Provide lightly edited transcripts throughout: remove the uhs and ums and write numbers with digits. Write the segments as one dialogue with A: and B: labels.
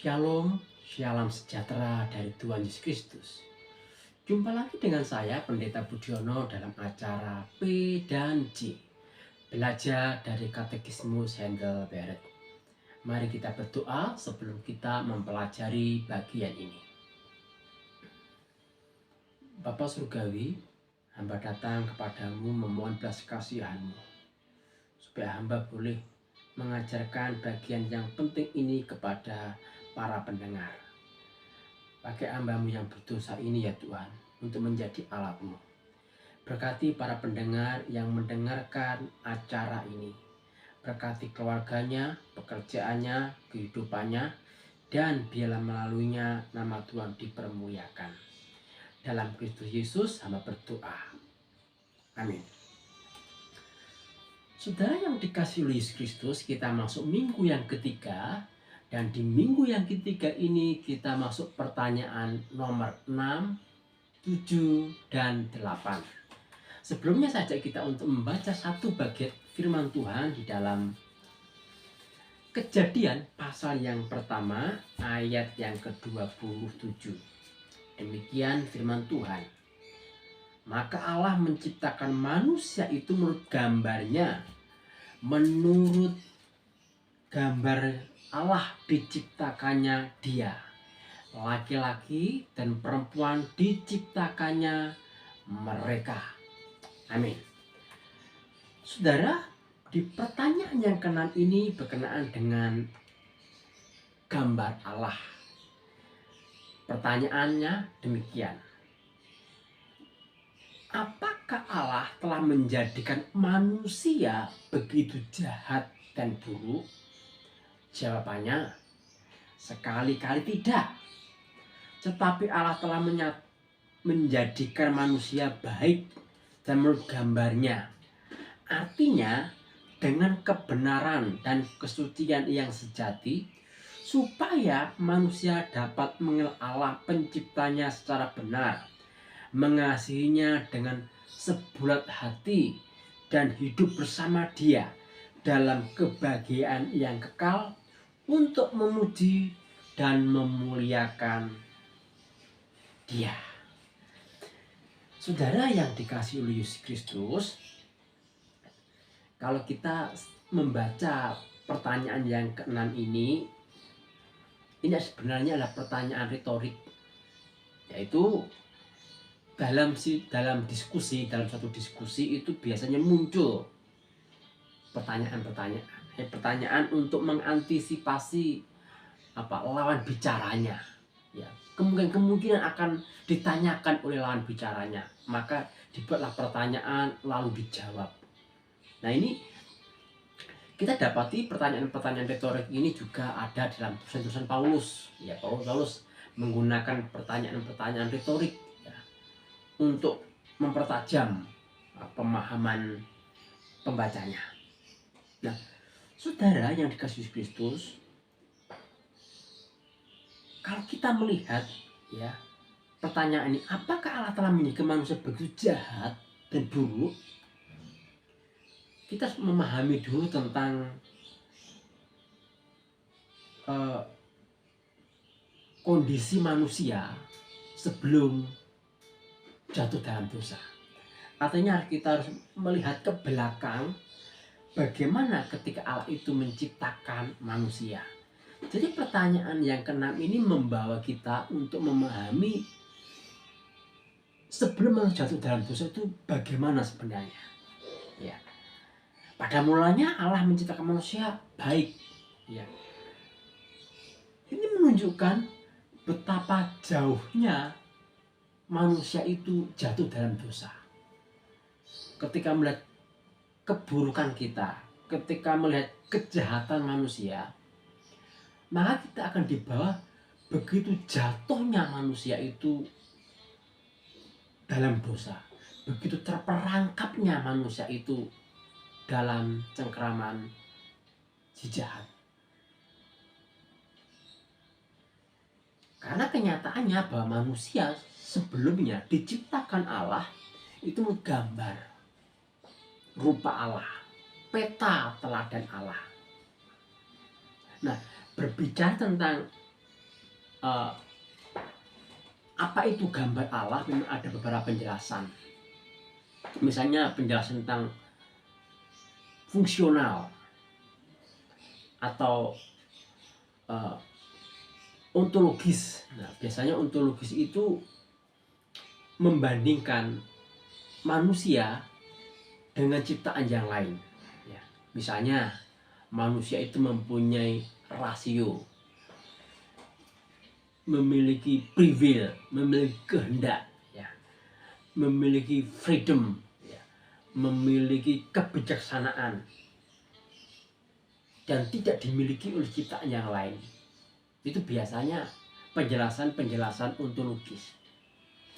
A: Shalom, shalom sejahtera dari Tuhan Yesus Kristus. Jumpa lagi dengan saya, Pendeta Budiono, dalam acara P dan J. Belajar dari Katekismus Handel Beret. Mari kita berdoa sebelum kita mempelajari bagian ini. Bapa Surgawi, hamba datang kepadamu memohon belas kasihan-Mu, supaya hamba boleh mengajarkan bagian yang penting ini kepada para pendengar. Pakai hamba-Mu yang berdosa ini ya Tuhan, untuk menjadi alat-Mu. Berkati para pendengar yang mendengarkan acara ini. Berkati keluarganya, pekerjaannya, kehidupannya, dan biarlah melaluinya nama Tuhan dipermuliakan. Dalam Kristus Yesus hamba berdoa. Amin. Saudara yang dikasihi oleh Yesus Kristus, kita masuk minggu yang ketiga. Dan di minggu yang ketiga ini kita masuk pertanyaan nomor 6, 7, dan 8. Sebelumnya saja kita untuk membaca satu bagian firman Tuhan di dalam Kejadian pasal yang pertama ayat yang ke-27. Demikian firman Tuhan. Maka Allah menciptakan manusia itu menurut gambarnya. Menurut gambar Allah diciptakannya dia. Laki-laki dan perempuan diciptakannya mereka. Amin. Saudara, di pertanyaan yang ke-6 ini berkenaan dengan gambar Allah. Pertanyaannya demikian. Apakah Allah telah menjadikan manusia begitu jahat dan buruk? Jawabannya, sekali-kali tidak. Tetapi Allah telah menjadikan manusia baik dan menurut gambarnya. Artinya, dengan kebenaran dan kesucian yang sejati, supaya manusia dapat mengenal Allah penciptanya secara benar, mengasihinya dengan sebulat hati, dan hidup bersama Dia dalam kebahagiaan yang kekal, untuk memuji dan memuliakan Dia. Saudara yang dikasihi oleh Yesus Kristus, kalau kita membaca pertanyaan yang ke-6 ini sebenarnya adalah pertanyaan retorik, yaitu dalam satu diskusi itu biasanya muncul pertanyaan untuk mengantisipasi lawan bicaranya, ya, kemungkinan akan ditanyakan oleh lawan bicaranya, maka dibuatlah pertanyaan lalu dijawab. Nah, ini kita dapati pertanyaan retorik ini juga ada dalam tulisan-tulisan Paulus. Ya, Paulus menggunakan pertanyaan retorik, ya, untuk mempertajam pemahaman pembacanya. Nah, saudara yang dikasihi Kristus, kalau kita melihat, ya, pertanyaan ini, apakah Allah telah menjadikan manusia begitu jahat dan buruk? Kita memahami dulu tentang kondisi manusia sebelum jatuh dalam dosa. Artinya kita harus melihat ke belakang bagaimana ketika Allah itu menciptakan manusia. Jadi pertanyaan yang ke-6 ini membawa kita untuk memahami sebelum manusia jatuh dalam dosa itu bagaimana sebenarnya. Ya. Pada mulanya Allah menciptakan manusia baik. Ya. Ini menunjukkan betapa jauhnya manusia itu jatuh dalam dosa. Ketika melihat keburukan kita, ketika melihat kejahatan manusia, maka kita akan dibawa begitu jatuhnya manusia itu dalam dosa, begitu terperangkapnya manusia itu dalam cengkraman si jahat. Karena kenyataannya bahwa manusia sebelumnya diciptakan Allah itu gambar rupa Allah, peta teladan Allah. Nah, berbicara tentang eh, apa itu gambar Allah, memang ada beberapa penjelasan. Misalnya penjelasan tentang fungsional atau eh, ontologis. Nah, biasanya ontologis itu membandingkan manusia dengan ciptaan yang lain. Ya, misalnya manusia itu mempunyai rasio, memiliki free memiliki kehendak, ya, memiliki freedom, ya, memiliki kebijaksanaan, dan tidak dimiliki oleh ciptaan yang lain. Itu biasanya penjelasan-penjelasan ontologis.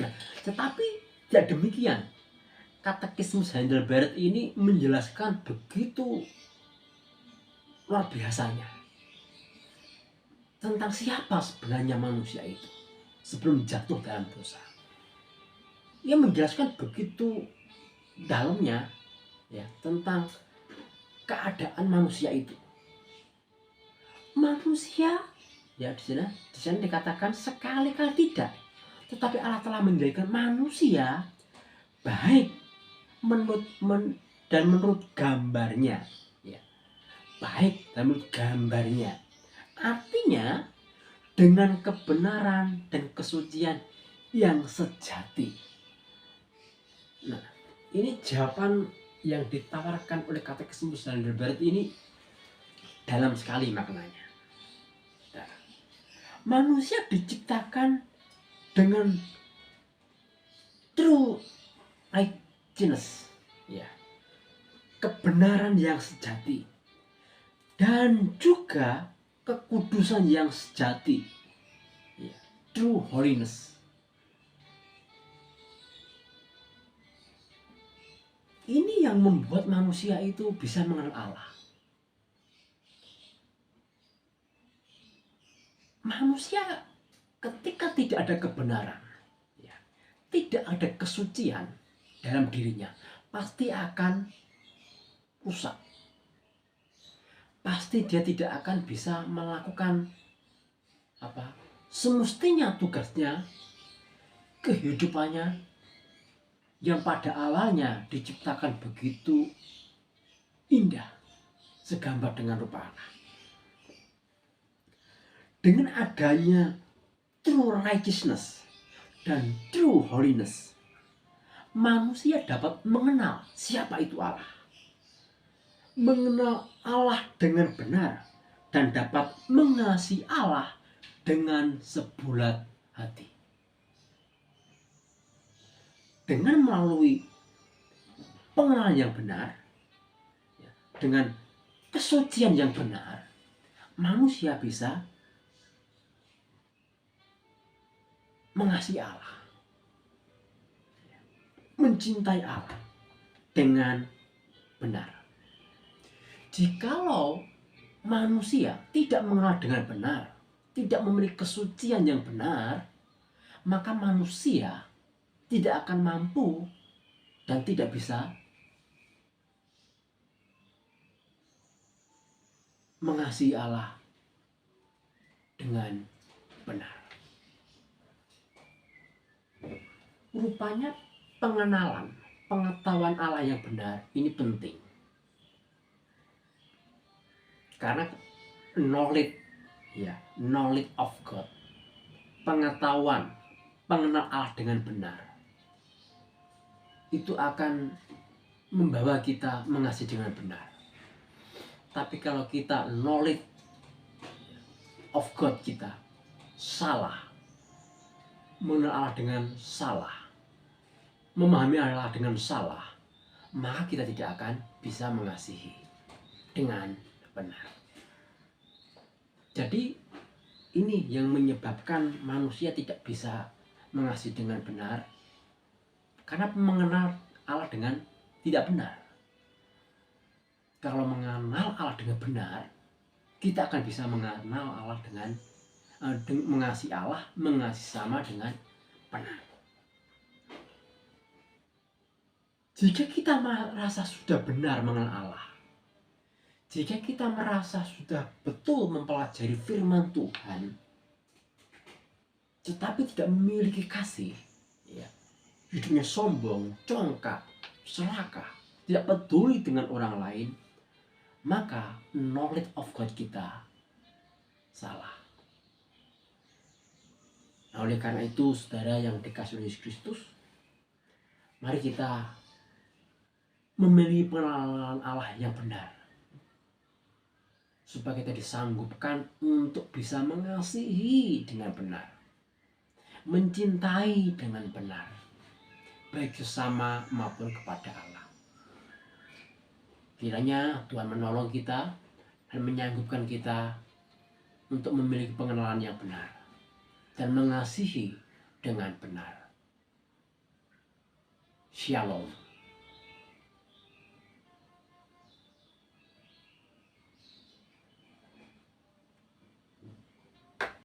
A: Nah, tetapi tidak demikian. Katekismus Heidelberg ini menjelaskan begitu luar biasanya tentang siapa sebenarnya manusia itu sebelum jatuh dalam dosa. Ia menjelaskan begitu dalamnya, ya, tentang keadaan manusia itu. Manusia, ya, di sana dikatakan sekali-kali tidak, tetapi Allah telah menjadikan manusia baik menurut gambarnya, ya, baik dan menurut gambarnya. Artinya dengan kebenaran dan kesucian yang sejati. Nah, ini jawaban yang ditawarkan oleh Katekismus Heidelberg ini dalam sekali maknanya. Nah, manusia diciptakan dengan true righteousness, ya, kebenaran yang sejati, dan juga kekudusan yang sejati, ya, true holiness. Ini yang membuat manusia itu bisa mengenal Allah. Manusia ketika tidak ada kebenaran, ya, tidak ada kesucian dalam dirinya, pasti akan rusak. Pasti dia tidak akan bisa melakukan semestinya tugasnya, kehidupannya yang pada awalnya diciptakan begitu indah, segambar dengan rupa Allah. Dengan adanya true righteousness dan true holiness, manusia dapat mengenal siapa itu Allah, mengenal Allah dengan benar, dan dapat mengasihi Allah dengan sebulat hati. Dengan melalui pengenalan yang benar, dengan kesucian yang benar, manusia bisa mengasihi Allah, mencintai Allah dengan benar. Jikalau manusia tidak mengenal dengan benar, tidak memiliki kesucian yang benar, maka manusia tidak akan mampu dan tidak bisa mengasihi Allah dengan benar. Rupanya pengenalan, pengetahuan Allah yang benar ini penting. Karena knowledge, ya, knowledge of God, pengetahuan, pengenal Allah dengan benar, itu akan membawa kita mengasihi dengan benar. Tapi kalau kita knowledge of God kita salah, mengenal Allah dengan salah, memahami Allah dengan salah, maka kita tidak akan bisa mengasihi dengan benar. Jadi ini yang menyebabkan manusia tidak bisa mengasihi dengan benar, karena mengenal Allah dengan tidak benar. Kalau mengenal Allah dengan benar, kita akan bisa mengenal Allah dengan mengasihi Allah, mengasihi sama dengan benar. Jika kita merasa sudah benar mengenal Allah, jika kita merasa sudah betul mempelajari firman Tuhan, tetapi tidak memiliki kasih, ya, hidupnya sombong, congkak, serakah, tidak peduli dengan orang lain, maka knowledge of God kita salah. Nah, oleh karena itu, saudara yang dikasihi oleh Yesus Kristus, mari kita memiliki pengenalan Allah yang benar, supaya kita disanggupkan untuk bisa mengasihi dengan benar, mencintai dengan benar, baik sesama maupun kepada Allah. Kiranya Tuhan menolong kita dan menyanggupkan kita untuk memiliki pengenalan yang benar dan mengasihi dengan benar. Shalom.